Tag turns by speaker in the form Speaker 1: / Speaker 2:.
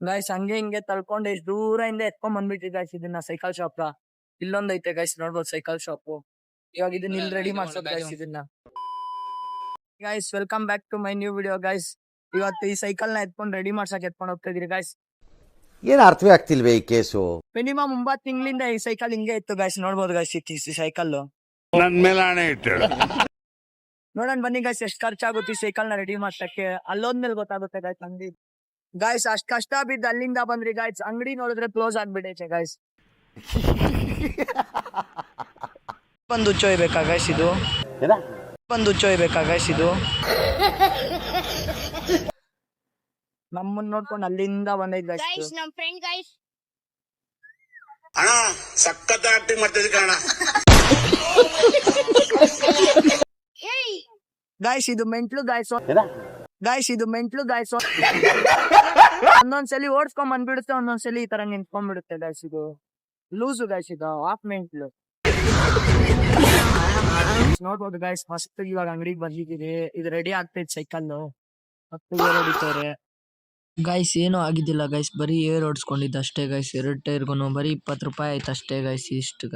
Speaker 1: Guys ಹಂಗೆ ಹಿಂಗೆ ತಳ್ಕೊಂಡು ಎಷ್ಟು ದೂರದಿಂದ ಎತ್ಕೊಂಡ್ ಬಂದ್ಬಿಟ್ರಿ ಗೈಸ್ ಇದನ್ನ ಸೈಕಲ್ ಶಾಪ್ ಇಲ್ಲೊಂದೈತೆ ಗೈಸ್ ನೋಡ್ಬೋದು ಸೈಕಲ್ ಶಾಪ್. ಇವಾಗ ಇದನ್ನ ಇಲ್ಲಿ ರೆಡಿ ಮಾಡ್ಸೋದು ಗೈಸ್ ಇದನ್ನ. Guys welcome back to my new video guys. ಇವತ್ತು ಈ ಸೈಕಲ್ ನ ಎತ್ಕೊಂಡು ರೆಡಿ ಮಾಡ್ಸಕ್ ಎತ್ಕೊಂಡು ಹೋಗ್ತಾ ಇದೀರಿ ಗೈಸ್.
Speaker 2: ಏನ್ ಅರ್ಥವೇ ಆಗ್ತಿಲ್ವೇ ಈ ಕೇಸು?
Speaker 1: ಮಿನಿಮಮ್ 9 ತಿಂಗಳಿಂದ ಈ ಸೈಕಲ್ ಹಿಂಗೆ ಇತ್ತು ಗೈಸ್ ನೋಡ್ಬೋದು ಗೈಸ್. ಈ ಸೈಕಲ್
Speaker 3: ನನ್ ಮೇಲೆ ಆಣೆ ಇಟ್ಟು
Speaker 1: ನೋಡೋಣ ಬನ್ನಿ ಗೈಸ್ ಎಷ್ಟು ಖರ್ಚಾಗುತ್ತೆ ಈ ಸೈಕಲ್ ನ ರೆಡಿ ಮಾಡ್ಸಕ್ಕೆ. ಅಲ್ಲೋದ್ಮೇಲೆ ಗೊತ್ತಾಗುತ್ತೆ ಗೈಸ್ ಅಂಗಡಿ. ಗೈಸ್ ಅಷ್ಟ್ ಕಷ್ಟ ಬಿದ್ದು ಅಲ್ಲಿಂದ ಬಂದ್ರಿ ಗೈಸ್. ಅಂಗಡಿ ನೋಡಿದ್ರೆ ಕ್ಲೋಸ್ ಆಗ್ಬಿಡೈತೆ ಗೈಸ್. ಬಂದು ಹುಚ್ಚೋಯ್ಬೇಕಾ ಗೈಸ್ ಇದು? ಬಂದು ಹುಚ್ಚೋಯ್ಬೇಕಾ ಗೈಸ್ ಇದು? ನಮ್ಮನ್ನ ನೋಡ್ಕೊಂಡು ಅಲ್ಲಿಂದ ಬಂದೈತ್ ಗೈಸ್.
Speaker 4: ನಮ್ ಫ್ರೆಂಡ್ ಗೈಸ್
Speaker 3: ಅಣ್ಣ ಸಖತ್ ಆಕ್ಟಿಂಗ್ ಮಾಡ್ತಿದ್ದೆ ಕಣ.
Speaker 1: ಗೈಸ್ ಇದು ಮೆಂಟ್ಲು ಗೈಸ್. ಗೈಸ್ ಇದು ಮೆಂಟ್ಲು ಗೈಸ್. ಒಂದೊಂದ್ಸಲಿ ಓಡಿಸ್ಕೊಂಡ್ ಬಂದ್ಬಿಡುತ್ತೆ, ಒಂದೊಂದ್ಸಲಿ ಈ ತರ ನಿಂತ್ಕೊಂಡ್ಬಿಡುತ್ತೆ ಗೈಸ್. ಇದು ಲೂಸು ಗೈಸ್, ಇದು ಹಾಫ್ ಮೆಂಟ್ಲು ನೋಡ್ಬೋದು ಗೈಸ್. ಮಸ್ತ್ ಇವಾಗ ಅಂಗಡಿಗೆ ಬಂದಿದ್ದೀರಿ. ಇದು ರೆಡಿ ಆಗ್ತೈತೆ ಸೈಕಲ್. ಮತ್ತೆ ಹೊಡಿತಾರೆ ಗೈಸ್. ಏನೂ ಆಗಿದ್ದಿಲ್ಲ ಗೈಸ್, ಬರೀ ಏರ್ ಹೊಡ್ಸ್ಕೊಂಡಿದ್ದ ಅಷ್ಟೇ ಗೈಸ್. 2 ಟೈರ್ಗು ಬರೀ 20 ರೂಪಾಯಿ ಆಯ್ತು ಅಷ್ಟೇ ಗೈಸ್. ಇಷ್ಟು